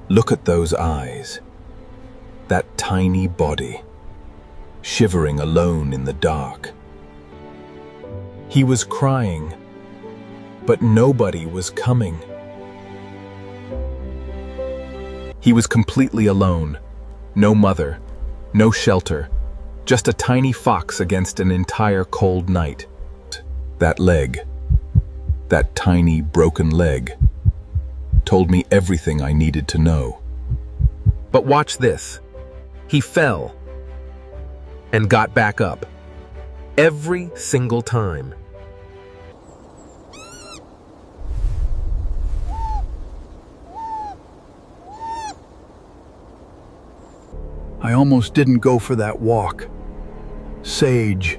Look at those eyes, that tiny body, shivering alone in the dark. He was crying, but nobody was coming. He was completely alone, no mother, no shelter, just a tiny fox against an entire cold night. That leg, that tiny broken leg, told me everything I needed to know. But watch this. He fell and got back up every single time. I almost didn't go for that walk. Sage.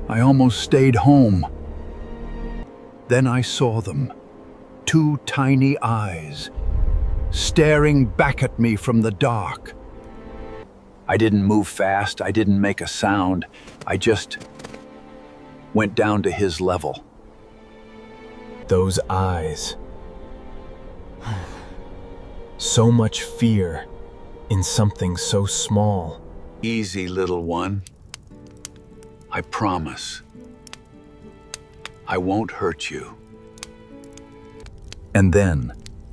I almost stayed home. Then I saw them. Two tiny eyes, staring back at me from the dark. I didn't move fast, I didn't make a sound. I just went down to his level. Those eyes. So much fear in something so small. Easy, little one. I promise. I won't hurt you. And then,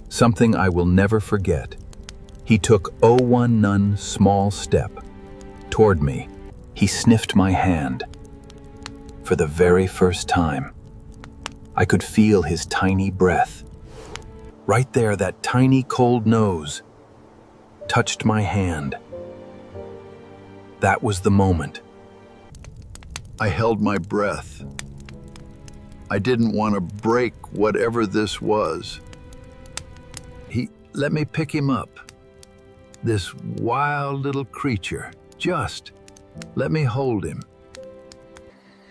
something I will never forget. He took one small step toward me. He sniffed my hand. For the very first time, I could feel his tiny breath. Right there, that tiny cold nose touched my hand. That was the moment. I held my breath. I didn't want to break whatever this was. He let me pick him up. This wild little creature. Just let me hold him.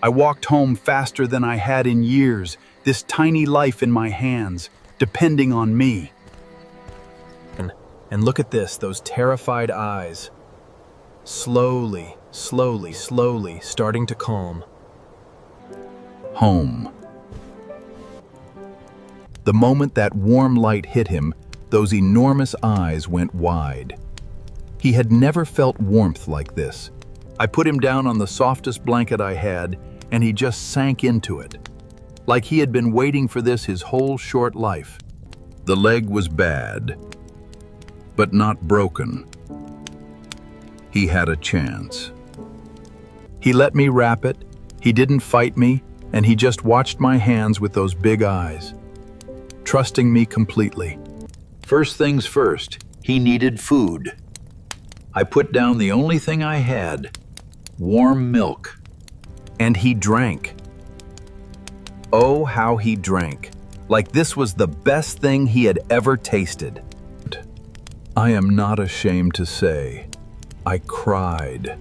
I walked home faster than I had in years, this tiny life in my hands, depending on me. And look at this, those terrified eyes. Slowly starting to calm. Home. The moment that warm light hit him, those enormous eyes went wide. He had never felt warmth like this. I put him down on the softest blanket I had, and he just sank into it, like he had been waiting for this his whole short life. The leg was bad, but not broken. He had a chance. He let me wrap it, he didn't fight me, and he just watched my hands with those big eyes, trusting me completely. First things first, he needed food. I put down the only thing I had, warm milk. And he drank. Oh, how he drank, like this was the best thing he had ever tasted. I am not ashamed to say, I cried,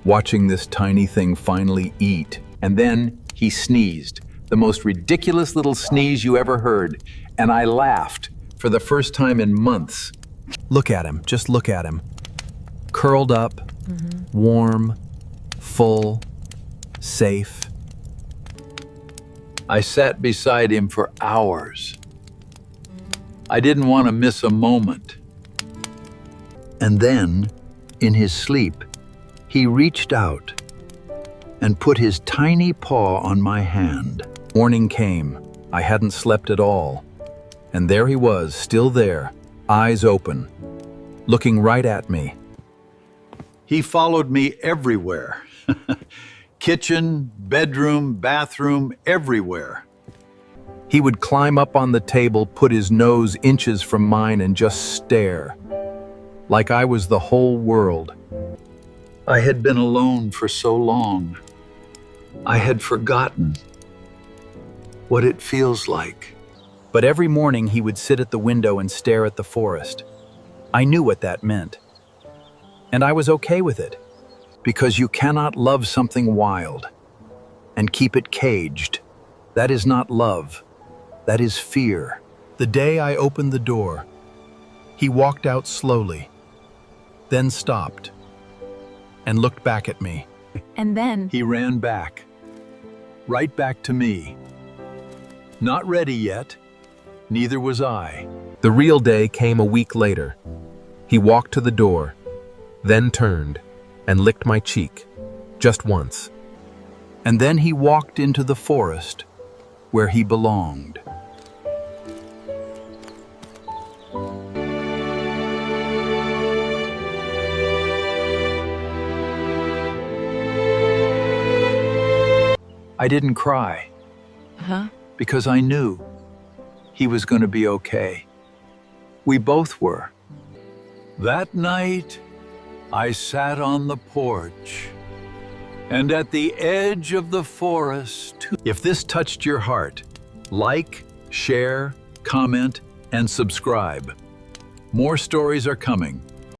watching this tiny thing finally eat. And then he sneezed, the most ridiculous little sneeze you ever heard, and I laughed for the first time in months. Look at him, just look at him. Curled up, warm, full, safe. I sat beside him for hours. I didn't want to miss a moment. And then, in his sleep, he reached out and put his tiny paw on my hand. Morning came. I hadn't slept at all. And there he was, still there, eyes open, looking right at me. He followed me everywhere. Kitchen, bedroom, bathroom, everywhere. He would climb up on the table, put his nose inches from mine and just stare, like I was the whole world. I had been alone for so long. I had forgotten what it feels like. But every morning he would sit at the window and stare at the forest. I knew what that meant. And I was okay with it, because you cannot love something wild and keep it caged. That is not love. That is fear. The day I opened the door, he walked out slowly, then stopped and looked back at me. And then He ran back, right back to me. Not ready yet, neither was I. The real day came a week later. He walked to the door, then turned and licked my cheek, just once. And then he walked into the forest where he belonged. I didn't cry because I knew he was going to be okay. We both were. That night, I sat on the porch and at the edge of the forest. If this touched your heart, like, share, comment, and subscribe. More stories are coming.